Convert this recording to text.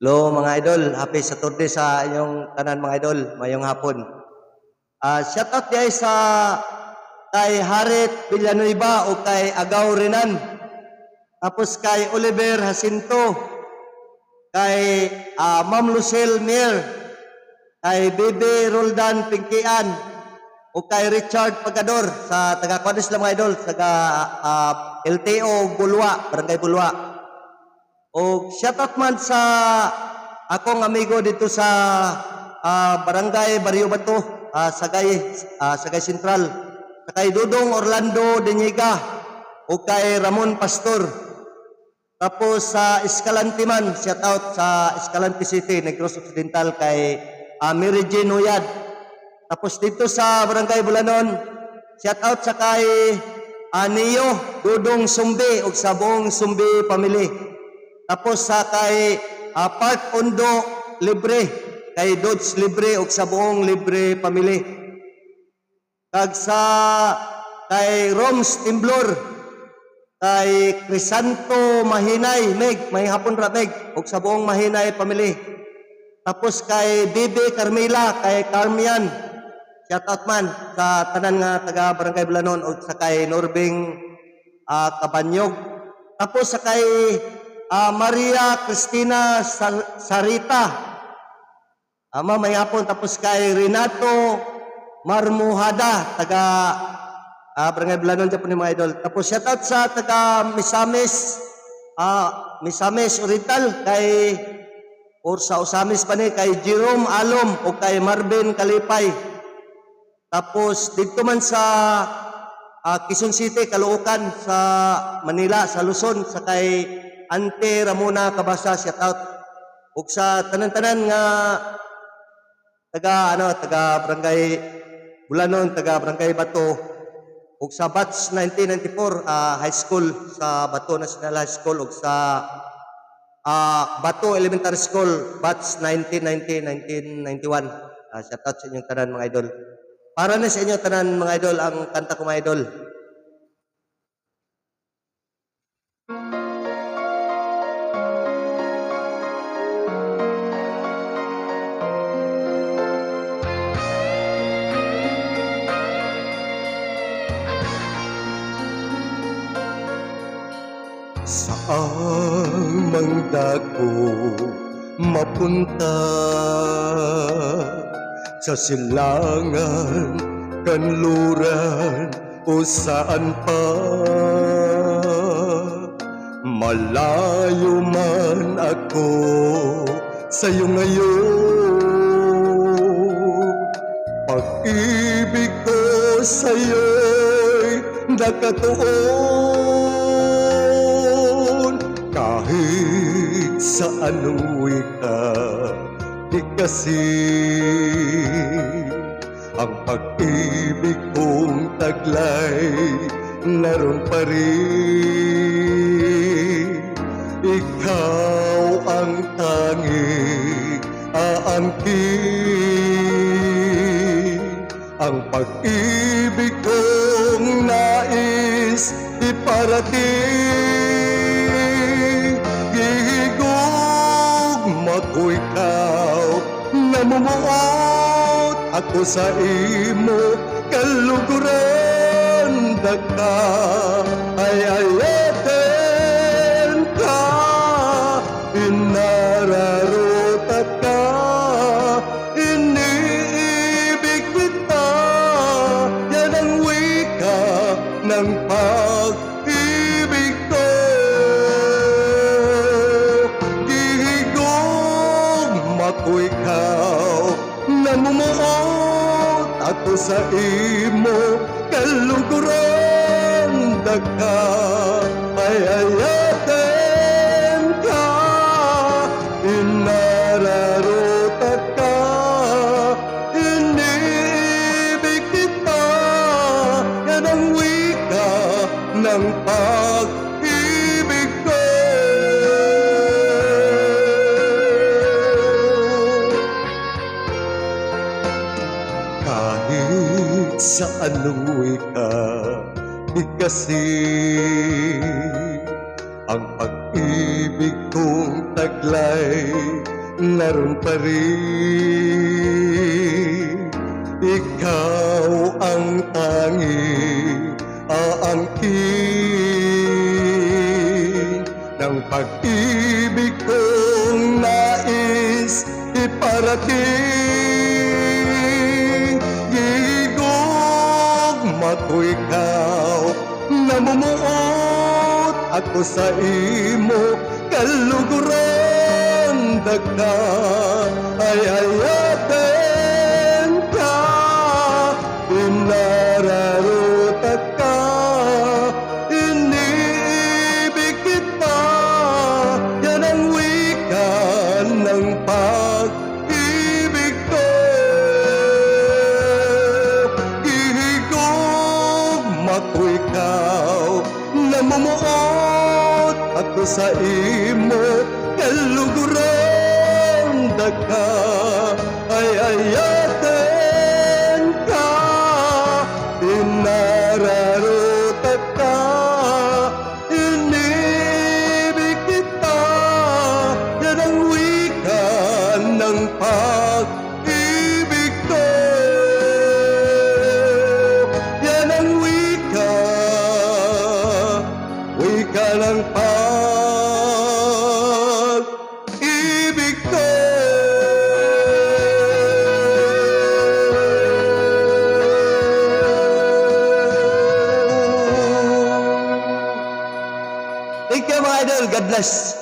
Hello mga idol, happy Saturday sa inyong tanan mga idol, mayong hapon. Shout out guys sa kay Harit Villanueva o kay Agaw Renan. Tapos kay Oliver Jacinto, kay Ma'am Lucille Mir, kay Bibi Roldan Pinkian, o kay Richard Pagador sa taga-Kwadis lang mga idol, taga LTO Bulwa, Barangay Bulwa. O shoutout man sa akong amigo dito sa Barangay Barrio Bato, Sagay Central, sa kay Dudong Orlando Deniga o kay Ramon Pastor. Tapos sa Escalante man, shoutout sa Escalante City, Negros Occidental kay Mary Jane Huyad. Tapos dito sa Barangay Bulanon, shoutout sa kay Neo Dudong Sumbi o sa buong Sumbi family. Tapos sa kay Park Ondo Libre, kay Dodge Libre o sa buong Libre family. Kag sa kay Roms Timblor, kay Crisanto Mahinay Meg, may hapon ra Meg o sa buong Mahinay family. Tapos kay Bibi Carmela, kay Carmian, shout out man sa tanan nga taga Barangay Bulanon o sa kay Norbing Kabanyog. Tapos sa kay Maria Cristina Sarita, may hapon. Tapos kay Renato Marmuhada, taga Barangay Bulanon dyan po ni mga idol. Tapos shoutout sa taga Misamis, Misamis Oriental, kay or sa Osamis pa ni, kay Jerome Alom o kay Marvin Kalipay. Tapos dito man sa Quezon City, Caloocan, sa Manila, sa Luzon, sa kay Ante Ramona Cabasa, shout out. Ug sa tanan-tanan nga taga Barangay Bulanon, taga Barangay Bato, ug sa batch 1994 high school sa Bato National High School ug sa Bato Elementary School batch 1990-1991. Shout out sa inyong tanan mga idol. Para na sa inyong tanan mga idol ang kanta ko mga idol. Saan mang dako mapunta, sa silangan, kanluran o saan pa, malayo man ako sa'yo ngayon. Pag-ibig ko sa'yo'y nakatuon, kahit sa anong wika di kasi ang pag-ibig kong taglay naroon pa rin. Ikaw ang tanging aangkin, ang pag-ibig kong nais iparating. Gigugma ko ikaw, namumuot ako sa imo kaluguran, dagka ay ayaten ka, inararutat ka, iniibig kita, yan ang wika ng pag-ibig ko. Gigugma ko ikaw, namumuot ako sa imo kaluguran, dagka ay ayaten ka, inararutat ka, iniibig kita, yan ang wika ng pag-ibig ko. Kahit sa anong wika di kasi ang pag-ibig kong taglay naroon pa rin. Ikaw ang tanging aangkin ng pag-ibig kong nais iparating. Gigugma ko ikaw, namumuot ako sa imo kaluguran dagka ay hayaten ka, inararutat ka, iniibig kita, yan ang wika ng pag-ibig ko. Gigugma ko ikaw, namumuot ako sa imo kaluguran dagka ay hayaten ka, inararutat ka, inibig kita, yan ang wika ng pag-ibig ko. Yan ang wika ng pag-ibig ko. Thank you mga idol. God bless.